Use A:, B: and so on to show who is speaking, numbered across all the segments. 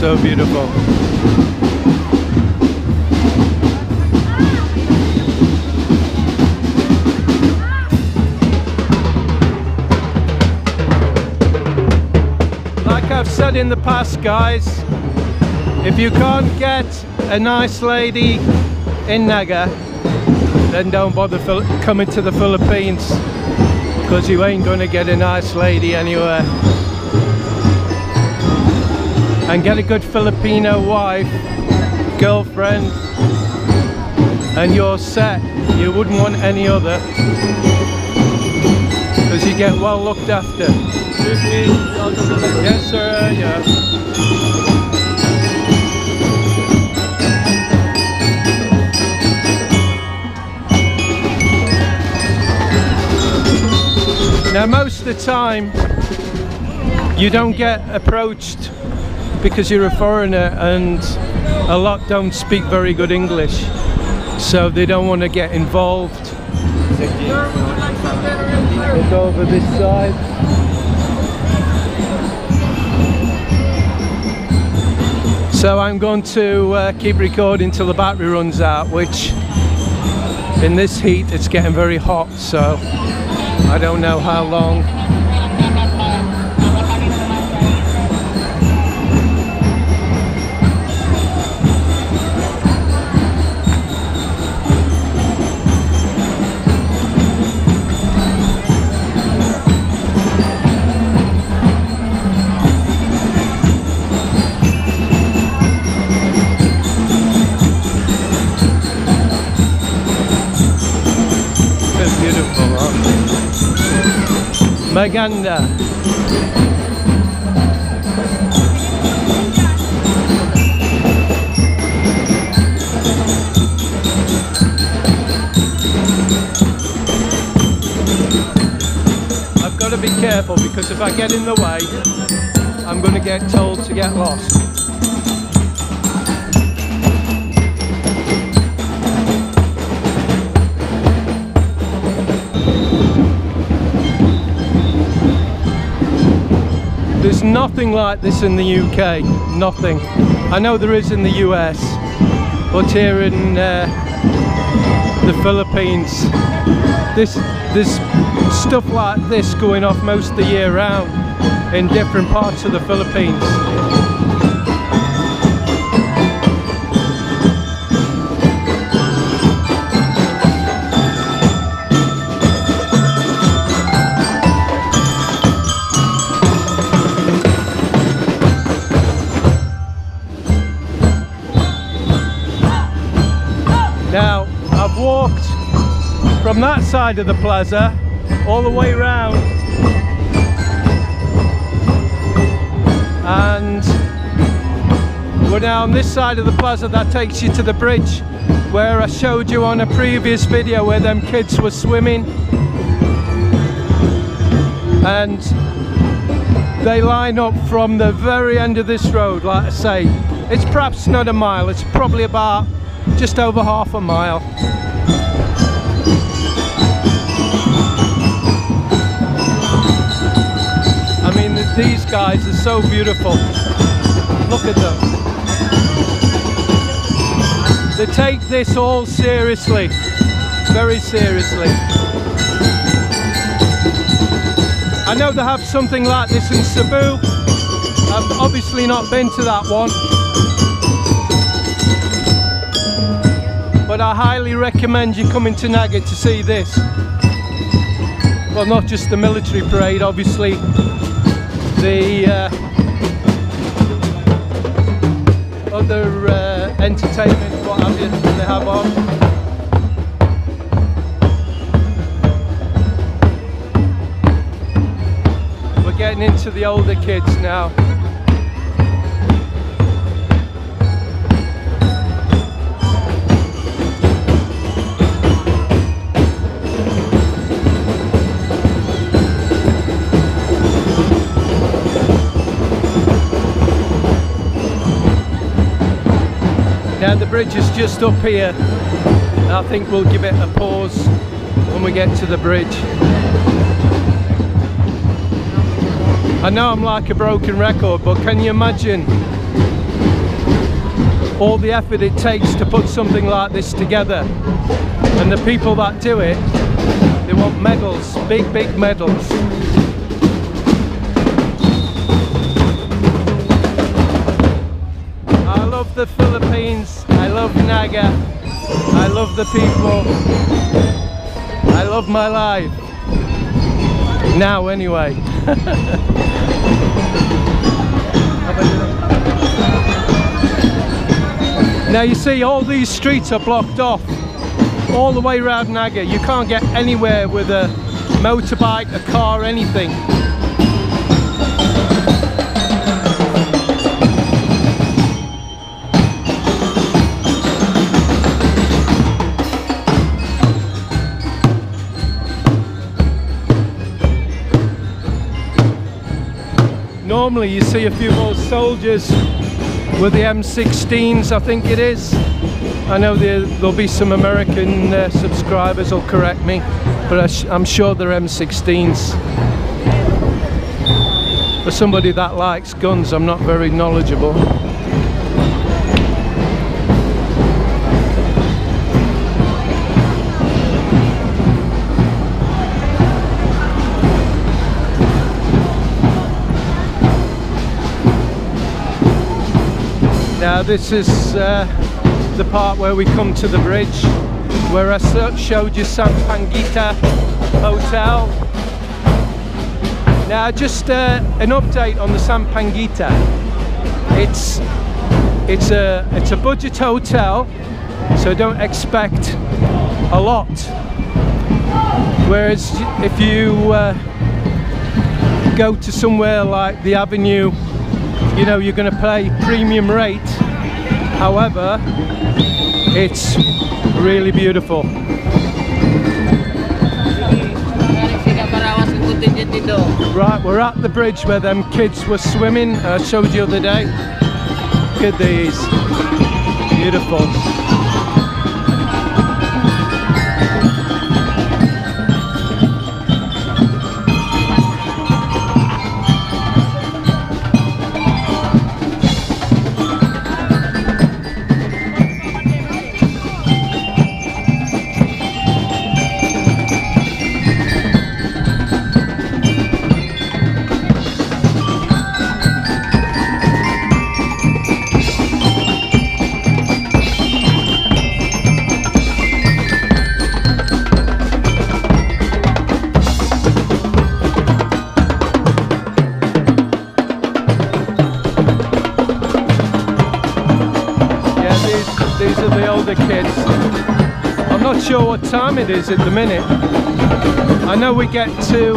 A: so beautiful. Like I've said in the past, guys, if you can't get a nice lady in Naga, then don't bother coming to the Philippines, because you ain't gonna get a nice lady anywhere. And get a good Filipino wife, girlfriend, and you're set. You wouldn't want any other, because you get well looked after.
B: Excuse me.
A: Yes, sir. Yeah. Now, most of the time, you don't get approached because you're a foreigner, and a lot don't speak very good English, so they don't want to get involved. Look over this side. So I'm going to keep recording till the battery runs out, which in this heat it's getting very hot, so I don't know how long. It's beautiful, huh? Maganda. I've got to be careful, because if I get in the way, I'm going to get told to get lost. There's nothing like this in the UK, nothing. I know there is in the US, but here in the Philippines, there's stuff like this going off most of the year round in different parts of the Philippines. Now, I've walked from that side of the plaza all the way round, and we're now on this side of the plaza that takes you to the bridge where I showed you on a previous video where them kids were swimming, and they line up from the very end of this road. Like I say, it's perhaps not a mile, it's probably about just over half a mile. I mean, these guys are so beautiful. Look at them. They take this all seriously, very seriously. I know they have something like this in Cebu. I've obviously not been to that one, but I highly recommend you coming to Naga to see this. Well, not just the military parade, obviously, the other entertainment, what have you, they have on. We're getting into the older kids now. Now the bridge is just up here, and I think we'll give it a pause when we get to the bridge. I know I'm like a broken record, but can you imagine all the effort it takes to put something like this together. And the people that do it, they want medals, big medals. I love the Philippines, I love Naga, I love the people, I love my life. Now anyway. Now you see all these streets are blocked off all the way around Naga. You can't get anywhere with a motorbike, a car, anything. Normally you see a few more soldiers with the M16s, I think it is. I know there'll be some American subscribers who'll correct me, but I'm sure they're M16s. For somebody that likes guns, I'm not very knowledgeable. Now this is the part where we come to the bridge, where I showed you Sampangita Hotel. Now just an update on the Sampangita. It's a budget hotel, so don't expect a lot. Whereas if you go to somewhere like the Avenue, you know you're going to pay premium rate. However, it's really beautiful. Right, we're at the bridge where them kids were swimming. I showed you the other day. Look at these. Beautiful. These are the older kids. I'm not sure what time it is at the minute. I know we get to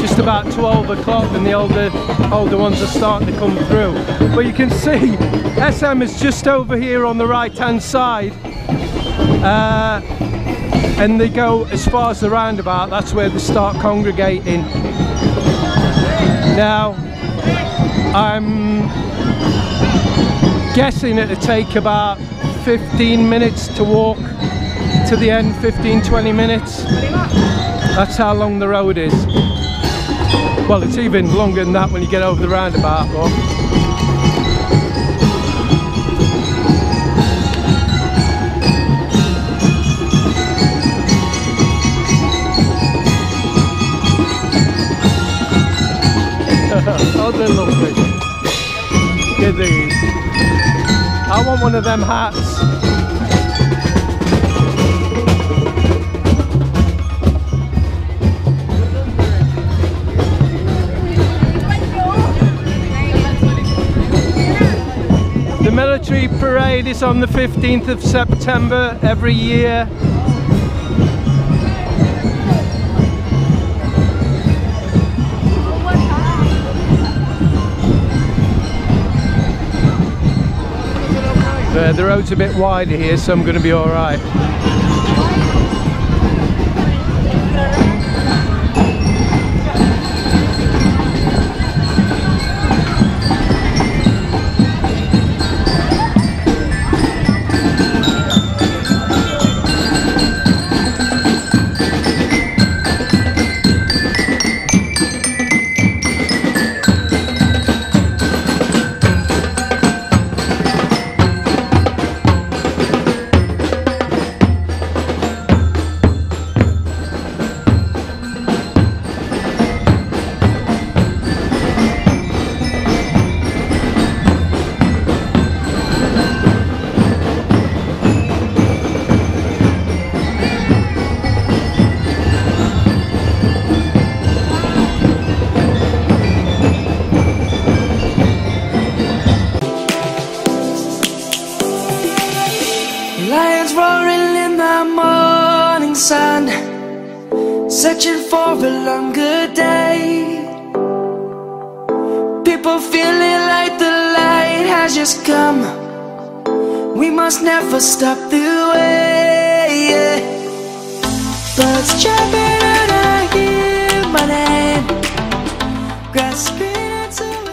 A: just about 12 o'clock and the older ones are starting to come through. But you can see SM is just over here on the right hand side. And they go as far as the roundabout. That's where they start congregating. Now, I'm guessing it'll take about 15 minutes to walk to the end, 15-20 minutes. That's how long the road is. Well, it's even longer than that when you get over the roundabout, but oh, they're lovely. Look at these. I want one of them hats. The military parade is on the 15th of September every year. The road's a bit wider here, so I'm going to be all right.
B: Lions roaring in the morning sun, searching for a longer day. People feeling like the light has just come. We must never stop the way. Birds chirping and I hear my name, grasping into